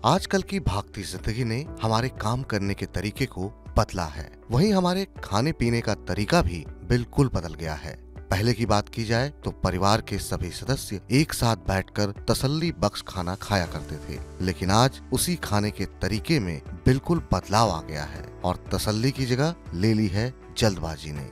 आजकल की भागती जिंदगी ने हमारे काम करने के तरीके को बदला है। वहीं हमारे खाने पीने का तरीका भी बिल्कुल बदल गया है। पहले की बात की जाए तो परिवार के सभी सदस्य एक साथ बैठकर तसल्ली बख्श खाना खाया करते थे, लेकिन आज उसी खाने के तरीके में बिल्कुल बदलाव आ गया है और तसल्ली की जगह ले ली है जल्दबाजी ने।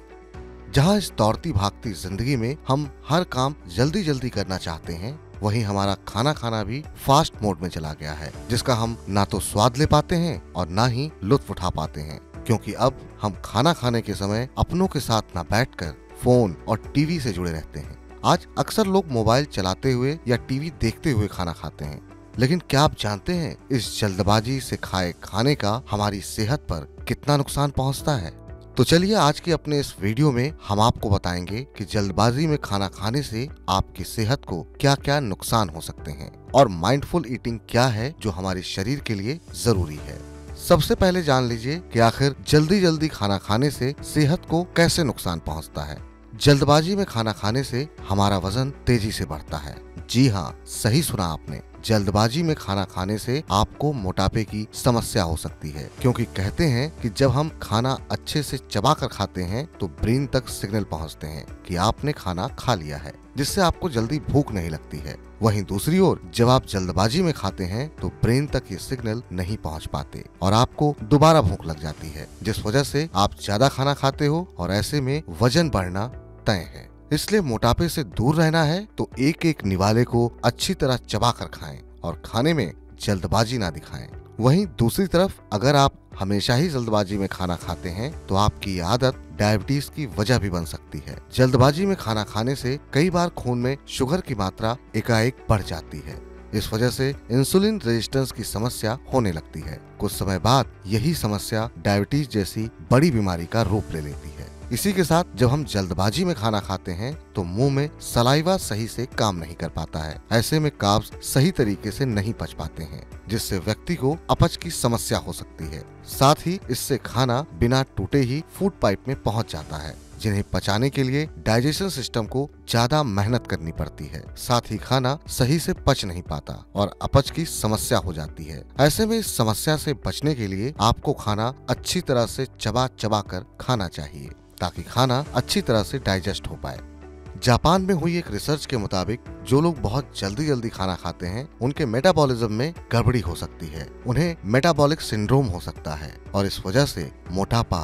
जहां इस दौड़ती भागती जिंदगी में हम हर काम जल्दी जल्दी करना चाहते हैं, वहीं हमारा खाना खाना भी फास्ट मोड में चला गया है, जिसका हम ना तो स्वाद ले पाते हैं और ना ही लुत्फ उठा पाते हैं, क्योंकि अब हम खाना खाने के समय अपनों के साथ ना बैठकर फोन और टीवी से जुड़े रहते हैं। आज अक्सर लोग मोबाइल चलाते हुए या टीवी देखते हुए खाना खाते हैं, लेकिन क्या आप जानते हैं इस जल्दबाजी से खाए खाने का हमारी सेहत पर कितना नुकसान पहुंचता है? तो चलिए आज के अपने इस वीडियो में हम आपको बताएंगे कि जल्दबाजी में खाना खाने से आपकी सेहत को क्या क्या नुकसान हो सकते हैं और माइंडफुल ईटिंग क्या है जो हमारे शरीर के लिए जरूरी है। सबसे पहले जान लीजिए कि आखिर जल्दी जल्दी खाना खाने से सेहत को कैसे नुकसान पहुंचता है। जल्दबाजी में खाना खाने से हमारा वजन तेजी से बढ़ता है। जी हाँ, सही सुना आपने। जल्दबाजी में खाना खाने से आपको मोटापे की समस्या हो सकती है, क्योंकि कहते हैं कि जब हम खाना अच्छे से चबाकर खाते हैं तो ब्रेन तक सिग्नल पहुंचते हैं कि आपने खाना खा लिया है, जिससे आपको जल्दी भूख नहीं लगती है। वहीं दूसरी ओर जब आप जल्दबाजी में खाते हैं तो ब्रेन तक ये सिग्नल नहीं पहुंच पाते और आपको दोबारा भूख लग जाती है, जिस वजह से आप ज्यादा खाना खाते हो और ऐसे में वजन बढ़ना तय है। इसलिए मोटापे से दूर रहना है तो एक एक निवाले को अच्छी तरह चबा कर खाएं और खाने में जल्दबाजी ना दिखाएं। वहीं दूसरी तरफ अगर आप हमेशा ही जल्दबाजी में खाना खाते हैं तो आपकी ये आदत डायबिटीज की वजह भी बन सकती है। जल्दबाजी में खाना खाने से कई बार खून में शुगर की मात्रा एकाएक बढ़ जाती है। इस वजह से इंसुलिन रेजिस्टेंस की समस्या होने लगती है। कुछ समय बाद यही समस्या डायबिटीज जैसी बड़ी बीमारी का रूप ले लेती है। इसी के साथ जब हम जल्दबाजी में खाना खाते हैं तो मुंह में सलाइवा सही से काम नहीं कर पाता है। ऐसे में कार्ब्स सही तरीके से नहीं पच पाते हैं, जिससे व्यक्ति को अपच की समस्या हो सकती है। साथ ही इससे खाना बिना टूटे ही फूड पाइप में पहुंच जाता है, जिन्हें पचाने के लिए डाइजेशन सिस्टम को ज्यादा मेहनत करनी पड़ती है। साथ ही खाना सही से पच नहीं पाता और अपच की समस्या हो जाती है। ऐसे में इस समस्या से बचने के लिए आपको खाना अच्छी तरह से चबा चबा कर खाना चाहिए, ताकि खाना अच्छी तरह से डाइजेस्ट हो पाए। जापान में हुई एक रिसर्च के मुताबिक जो लोग बहुत जल्दी जल्दी खाना खाते हैं उनके मेटाबॉलिज्म में गड़बड़ी हो सकती है। उन्हें मेटाबॉलिक सिंड्रोम हो सकता है और इस वजह से मोटापा,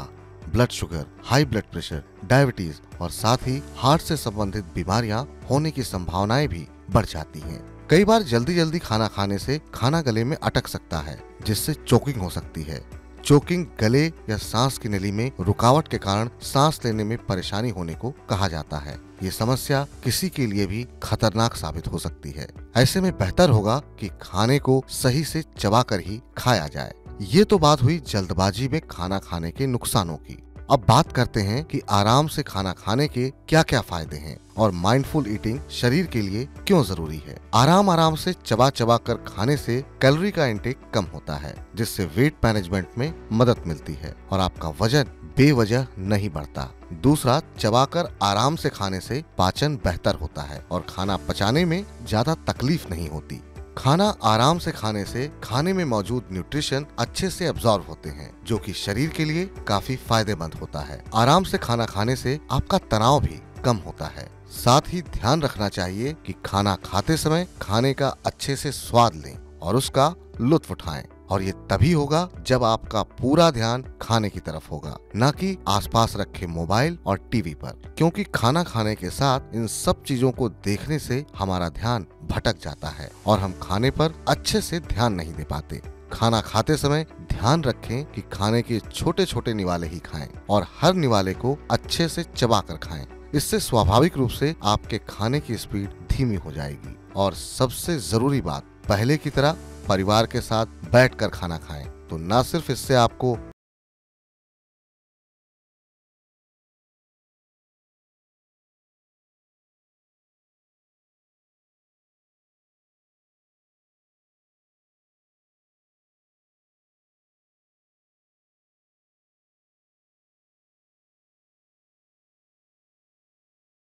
blood sugar, high blood pressure, diabetes और साथ ही हार्ट से संबंधित बीमारियां होने की संभावनाएं भी बढ़ जाती हैं। कई बार जल्दी जल्दी खाना खाने से खाना गले में अटक सकता है, जिससे चोकिंग हो सकती है। चोकिंग गले या सांस की नली में रुकावट के कारण सांस लेने में परेशानी होने को कहा जाता है। ये समस्या किसी के लिए भी खतरनाक साबित हो सकती है। ऐसे में बेहतर होगा कि खाने को सही से चबाकर ही खाया जाए। ये तो बात हुई जल्दबाजी में खाना खाने के नुकसानों की। अब बात करते हैं कि आराम से खाना खाने के क्या क्या फायदे हैं और माइंडफुल ईटिंग शरीर के लिए क्यों जरूरी है। आराम से चबा चबा कर खाने से कैलोरी का इंटेक कम होता है, जिससे वेट मैनेजमेंट में मदद मिलती है और आपका वजन बेवजह नहीं बढ़ता। दूसरा, चबाकर आराम से खाने से पाचन बेहतर होता है और खाना पचाने में ज्यादा तकलीफ नहीं होती। खाना आराम से खाने से खाने में मौजूद न्यूट्रिशन अच्छे से एब्जॉर्ब होते हैं, जो कि शरीर के लिए काफी फायदेमंद होता है। आराम से खाना खाने से आपका तनाव भी कम होता है। साथ ही ध्यान रखना चाहिए कि खाना खाते समय खाने का अच्छे से स्वाद लें और उसका लुत्फ उठाएं, और ये तभी होगा जब आपका पूरा ध्यान खाने की तरफ होगा, न कि आसपास रखे मोबाइल और टीवी पर, क्योंकि खाना खाने के साथ इन सब चीजों को देखने से हमारा ध्यान भटक जाता है और हम खाने पर अच्छे से ध्यान नहीं दे पाते। खाना खाते समय ध्यान रखें कि खाने के छोटे छोटे निवाले ही खाएं और हर निवाले को अच्छे से चबा कर खाएं। इससे स्वाभाविक रूप से आपके खाने की स्पीड धीमी हो जाएगी। और सबसे जरूरी बात, पहले की तरह परिवार के साथ बैठकर खाना खाएं, तो न सिर्फ इससे आपको